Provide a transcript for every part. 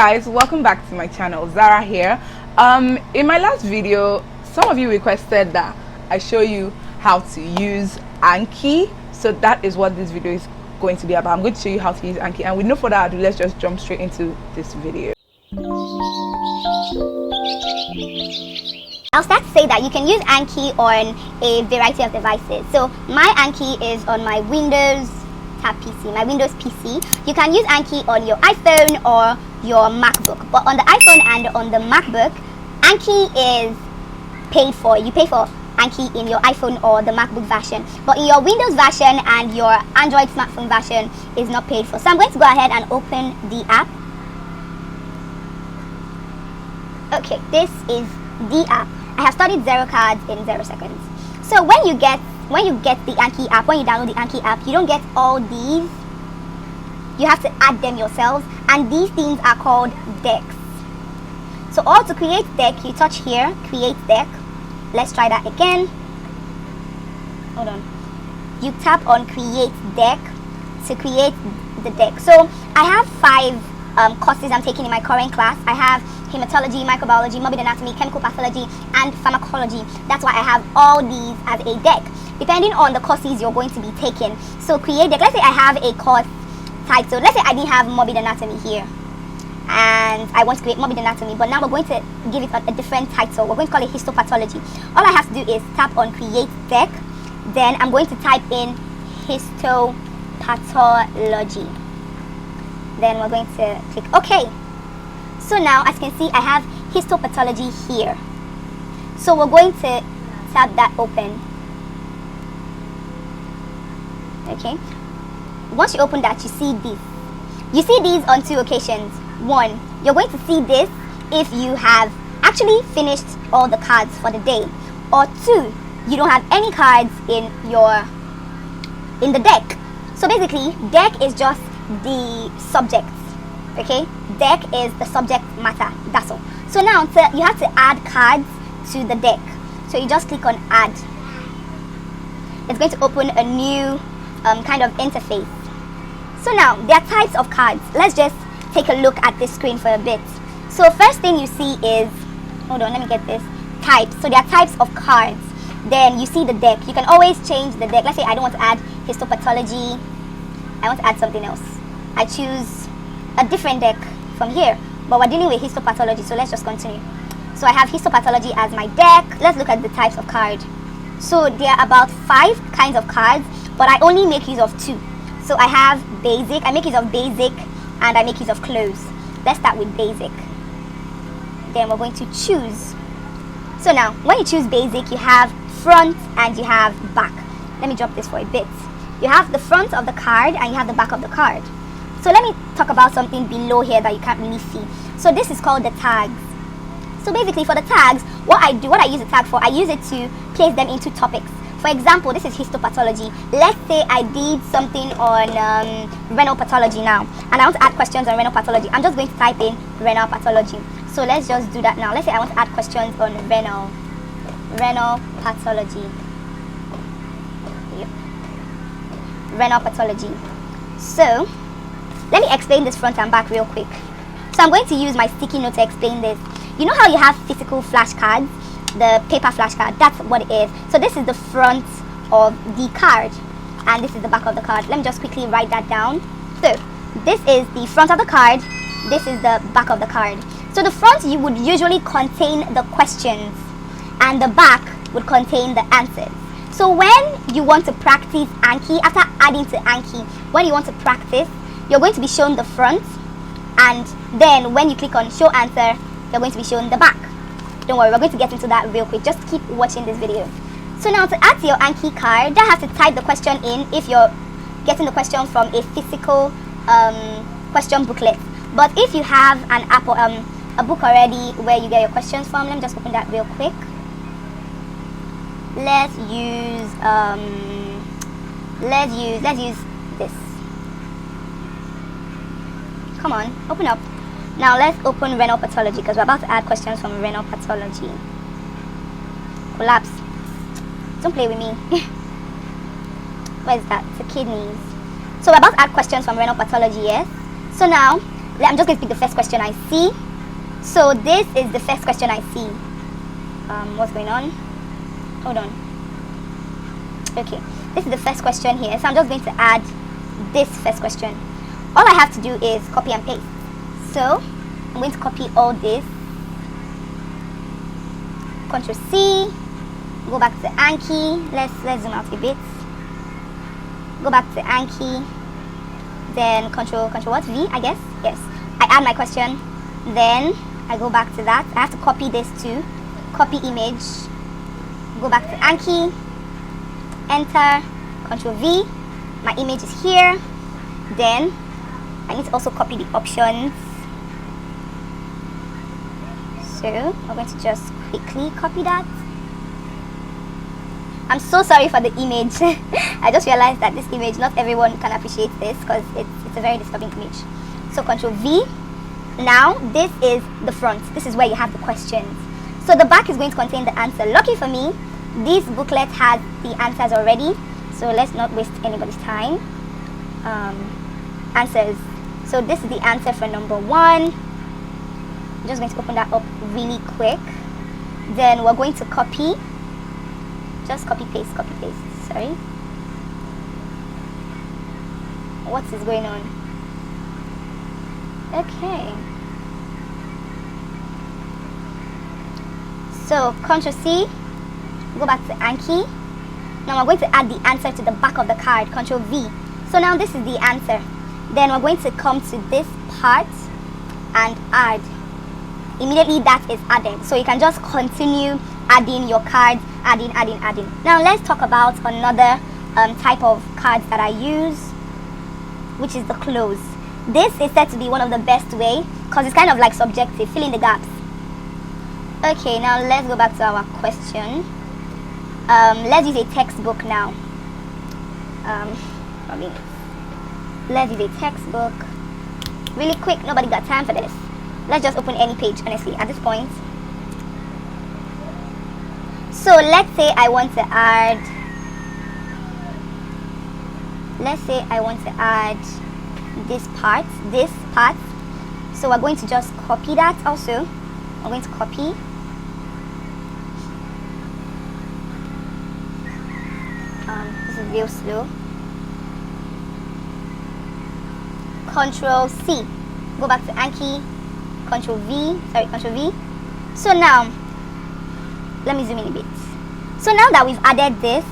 guys, welcome back to my channel. Zara here. In my last video, some of you requested that I show you how to use ANKI, so that is what this video is going to be about. I'm going to show you how to use ANKI, and with no further ado, let's just jump straight into this video. I'll start to say that you can use ANKI on a variety of devices. So my ANKI is on my Windows PC. You can use ANKI on your iPhone or your MacBook, but on the iPhone and on the MacBook, ANKI is paid for. You pay for ANKI in your iPhone or the MacBook version, but in your Windows version and your Android smartphone version is not paid for. So I'm going to go ahead and open the app. Okay, this is the app. I have studied 0 cards in 0 seconds. So when you get the ANKI app, when you download the ANKI app, you don't get all these. You have to add them yourselves, and these things are called decks. So all to create deck, you touch here, create deck. Let's try that again. Hold on. You tap on create deck to create the deck. So I have 5 courses I'm taking in my current class. I have hematology, microbiology, morbid anatomy, chemical pathology, and pharmacology. That's why I have all these as a deck, depending on the courses you're going to be taking. So create deck. Let's say I have a course title. Let's say I didn't have morbid anatomy here, and I want to create morbid anatomy, but now we're going to give it a different title. We're going to call it histopathology. All I have to do is tap on create deck. Then I'm going to type in histopathology. Then we're going to click OK. So now, as you can see, I have histopathology here. So we're going to tap that open. Okay. Once you open that, you see this. You see these on 2 occasions. 1, you're going to see this if you have actually finished all the cards for the day. Or 2, you don't have any cards in the deck. So basically, deck is just the subject. Okay, deck is the subject matter, that's all. So now you have to add cards to the deck. So you just click on add. It's going to open a new kind of interface. So now there are types of cards. Let's just take a look at this screen for a bit. So first thing you see is, hold on, let me get this, types. So there are types of cards. Then you see the deck. You can always change the deck. Let's say I don't want to add histopathology, I want to add something else. I choose a different deck from here, but we're dealing with histopathology, so let's just continue. So I have histopathology as my deck. Let's look at the types of card. So there are about 5 kinds of cards, but I only make use of 2. So I have basic, I make use of basic, and I make use of close. Let's start with basic. Then we're going to choose. So now when you choose basic, you have front and you have back. Let me drop this for a bit. You have the front of the card and you have the back of the card. So let me talk about something below here that you can't really see. So this is called the tags. So basically for the tags, what I use the tag for, I use it to place them into topics. For example, this is histopathology. Let's say I did something on renal pathology now, and I want to add questions on renal pathology. I'm just going to type in renal pathology. So let's just do that now. Let's say I want to add questions on renal pathology. Yep. Renal pathology. So let me explain this front and back real quick. So I'm going to use my sticky note to explain this. You know how you have physical flashcards, the paper flashcard? That's what it is. So this is the front of the card, and this is the back of the card. Let me just quickly write that down. So this is the front of the card, this is the back of the card. So the front you would usually contain the questions, and the back would contain the answers. So when you want to practice ANKI, after adding to ANKI, when you want to practice, you're going to be shown the front, and then when you click on show answer, you're going to be shown the back. Don't worry, we're going to get into that real quick. Just keep watching this video. So now to add to your ANKI card, you have to type the question in if you're getting the question from a physical question booklet. But if you have an app or a book already where you get your questions from, let me just open that real quick. Let's use this. Come on, open up. Now let's open renal pathology, because we're about to add questions from renal pathology. Collapse. Don't play with me. Where is that? It's the kidneys. So we're about to add questions from renal pathology, yes? So now I'm just going to pick the first question I see. So this is the first question I see. What's going on? Hold on. Okay, this is the first question here. So I'm just going to add this first question. All I have to do is copy and paste. So I'm going to copy all this. Ctrl C. Go back to ANKI. Let's zoom out a bit. Go back to ANKI. Then Control what? V, I guess. Yes. I add my question. Then I go back to that. I have to copy this too. Copy image. Go back to ANKI. Enter. Control V. My image is here. Then I need to also copy the options. So I'm going to just quickly copy that. I'm so sorry for the image. I just realized that this image, not everyone can appreciate this because it's a very disturbing image. So Control V. Now this is the front. This is where you have the questions. So the back is going to contain the answer. Lucky for me, this booklet has the answers already. So let's not waste anybody's time. Answers. So this is the answer for number 1. I'm just going to open that up really quick. Then we're going to copy. Just copy paste. Sorry. What is going on? Okay. So Ctrl C. Go back to ANKI. Now we're going to add the answer to the back of the card. Ctrl V. So now this is the answer. Then we're going to come to this part and add. Immediately that is added. So you can just continue adding your cards, adding. Now let's talk about another type of cards that I use, which is the close. This is said to be one of the best way because it's kind of like subjective, fill in the gaps. Okay, now let's go back to our question. Let's use a textbook now. Let's use a textbook. Really quick, nobody got time for this. Let's just open any page, honestly, at this point. So let's say I want to add this part. So we're going to just copy that also. We're going to copy. This is real slow. Control C. Go back to ANKI. Control V. So now, let me zoom in a bit. So now that we've added this,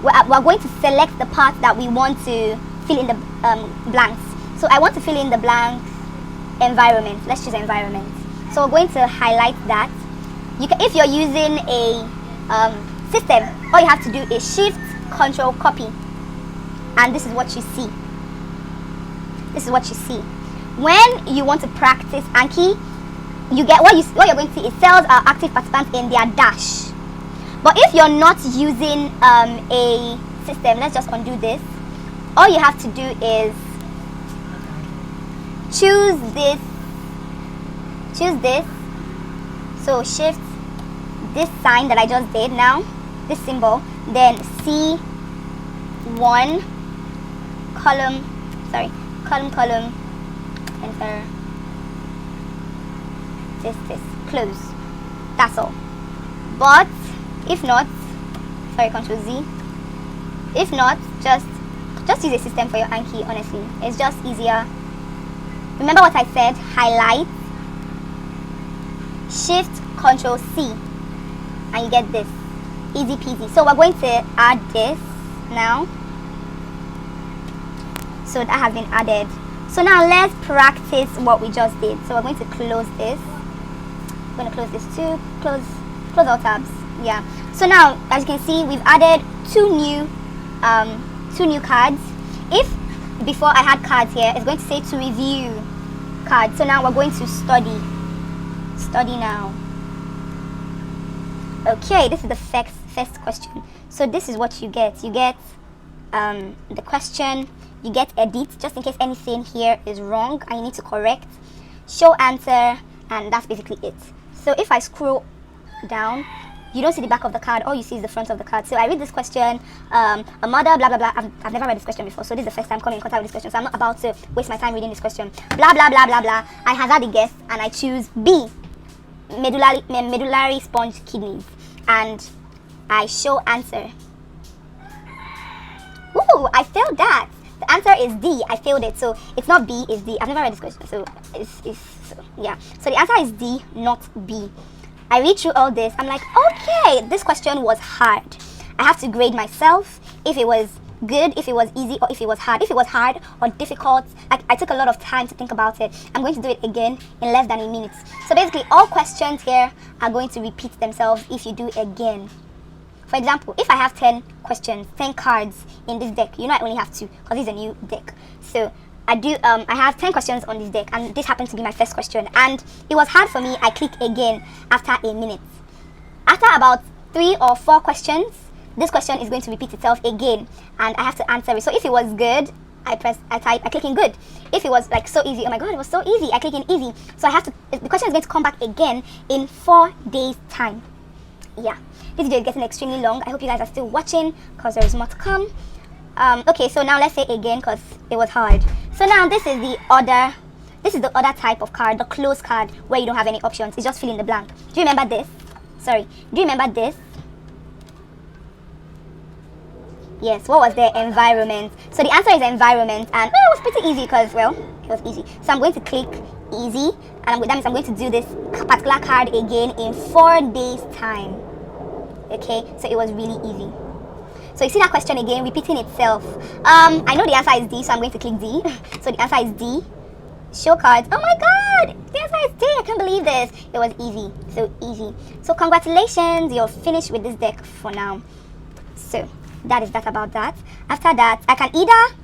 we're going to select the part that we want to fill in the blanks. So I want to fill in the blank environment. Let's choose environment. So we're going to highlight that. You can, if you're using a system, all you have to do is Shift, Control, Copy, and this is what you see. When you want to practice ANKI, you get what you're going to see is cells are active participants in their dash. But if you're not using a system, let's just undo this. All you have to do is choose this. So shift this sign that I just did now, this symbol, then C1 column, enter. This close. That's all. But if not, Control Z. If not, just use a system for your ANKI. Honestly, it's just easier. Remember what I said? Highlight, Shift, Control C, and you get this. Easy peasy. So we're going to add this now. So that has been added. So now let's practice what we just did. So we're going to close this. I'm going to close this too. Close all tabs. Yeah. So now, as you can see, we've added two new cards. If before I had cards here, it's going to say to review cards. So now we're going to study now. Okay, this is the first question. So this is what you get. You get the question. You get edit, just in case anything here is wrong and you need to correct. Show answer, and that's basically it. So if I scroll down, you don't see the back of the card. All you see is the front of the card. So I read this question, a mother, blah, blah, blah. I've never read this question before, so this is the first time coming in contact with this question. So I'm not about to waste my time reading this question. Blah, blah, blah, blah, blah. I hazard a guess, and I choose B, medullary sponge kidneys. And I show answer. Ooh, I failed that. The answer is D. I failed it. So it's not B, it's D. I've never read this question. So yeah. So the answer is D, not B. I read through all this. I'm like, okay, this question was hard. I have to grade myself if it was good, if it was easy, or if it was hard. If it was hard or difficult, I took a lot of time to think about it. I'm going to do it again in less than a minute. So basically, all questions here are going to repeat themselves if you do again. For example, if I have 10 questions, 10 cards in this deck, you know I only have 2 because this is a new deck. So I have 10 questions on this deck, and this happened to be my first question, and it was hard for me. I click again after a minute. After about 3 or 4 questions, this question is going to repeat itself again, and I have to answer it. So if it was good, I click in good. If it was like so easy, oh my god, it was so easy, I click in easy. So the question is going to come back again in 4 days time. Yeah, this video is getting extremely long. I hope you guys are still watching because there is more to come. Okay, so now let's say again because it was hard. So now this is the other type of card, the closed card, where you don't have any options. It's just fill in the blank. Do you remember this? Sorry, do you remember this? Yes, what was the environment? So the answer is environment, and it was pretty easy because, well, it was easy. So I'm going to click easy, and that means I'm going to do this particular card again in 4 days time. Okay, so it was really easy. So you see that question again repeating itself. I know the answer is D, so I'm going to click D. So the answer is D. Show cards. Oh my god, the answer is D. I can't believe this. It was easy, so easy. So congratulations, you're finished with this deck for now. So that is that about that. After that, I can either,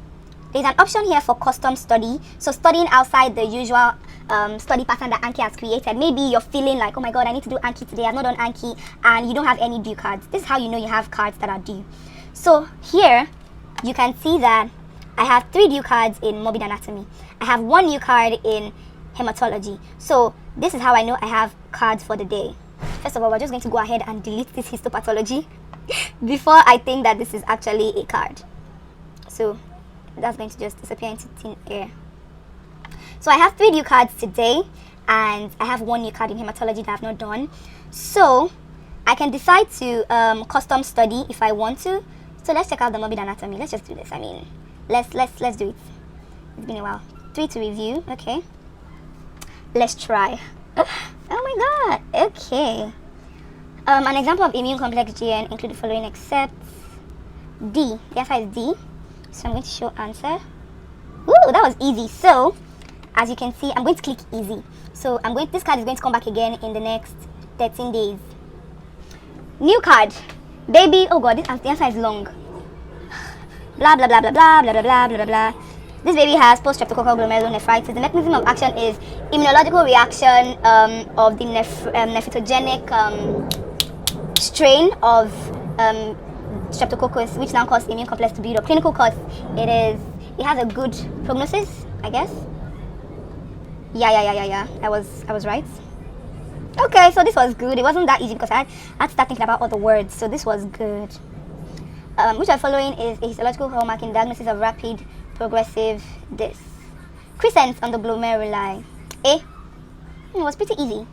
there's an option here for custom study. So studying outside the usual study pattern that ANKI has created. Maybe you're feeling like, oh my god, I need to do ANKI today, I've not done ANKI, and you don't have any due cards. This is how you know you have cards that are due. So here you can see that I have 3 due cards in morbid anatomy. I have 1 new card in hematology. So this is how I know I have cards for the day. First of all, we're just going to go ahead and delete this histopathology before I think that this is actually a card. So that's going to just disappear into thin air. So I have 3 new cards today, and I have 1 new card in hematology that I have not done. So I can decide to custom study if I want to. So let's check out the morbid anatomy. Let's just do this. I mean, let's do it. It's been a while. 3 to review. Okay. Let's try. Oh my god. Okay. An example of immune complex GN include the following except D. The answer is D. So I'm going to show answer. Ooh, that was easy. So as you can see, I'm going to click easy. So this card is going to come back again in the next 13 days. New card. Baby, oh god, the answer is long. Blah blah blah blah blah blah blah blah blah blah. This baby has post-streptococcal glomerulonephritis. The mechanism of action is immunological reaction of the nephrogenic strain of streptococcus, which now causes immune complex to build up. Clinical cause, it has a good prognosis, I guess. Yeah. I was right. Okay, so this was good. It wasn't that easy because I had to start thinking about all the words. So this was good. Which are following is a histological hallmark in diagnosis of rapid progressive this. Crescent on the glomeruli. It was pretty easy,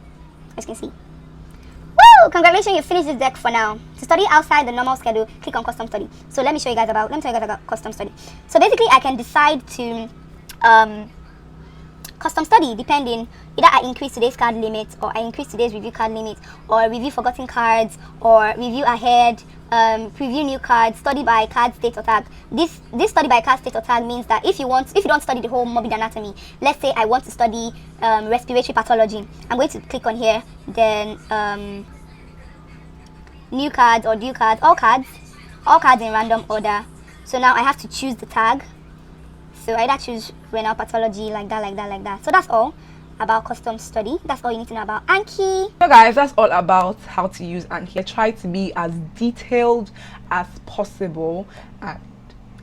as you can see. Woo! Congratulations, you finished this deck for now. To study outside the normal schedule, click on custom study. So let me tell you guys about custom study. So basically, I can decide to custom study depending. Either I increase today's card limit, or I increase today's review card limit, or review forgotten cards, or review ahead, preview new cards, study by card state or tag. This study by card state or tag means that if you don't study the whole morbid anatomy, let's say I want to study respiratory pathology, I'm going to click on here, then new cards or due cards, all cards in random order. So now I have to choose the tag. So I either choose renal pathology like that. So that's all about custom study. That's all you need to know about ANKI. So guys, that's all about how to use ANKI. I try to be as detailed as possible and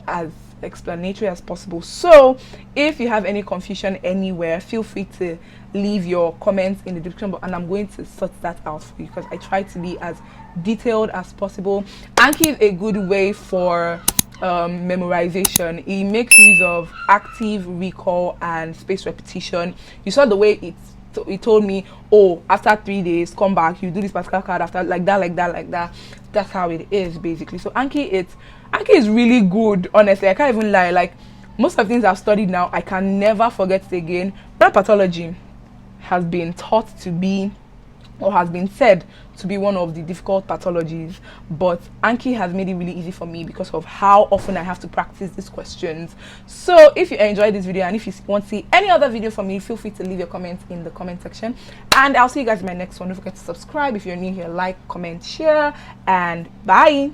as self-explanatory as possible. So if you have any confusion anywhere, feel free to leave your comments in the description box, and I'm going to sort that out for you, because I try to be as detailed as possible. Anki is a good way for memorization. It makes use of active recall and spaced repetition. You saw the way it told me, oh, after 3 days come back, you do this particular card after, like that. That's how it is basically. So Anki is really good, honestly. I can't even lie. Like, most of the things I've studied now, I can never forget it again. Blood pathology has been taught to be, or has been said to be, one of the difficult pathologies, but Anki has made it really easy for me because of how often I have to practice these questions. So if you enjoyed this video, and if you want to see any other video from me, feel free to leave your comments in the comment section, and I'll see you guys in my next one. Don't forget to subscribe if you're new here. Like, comment, share, and bye.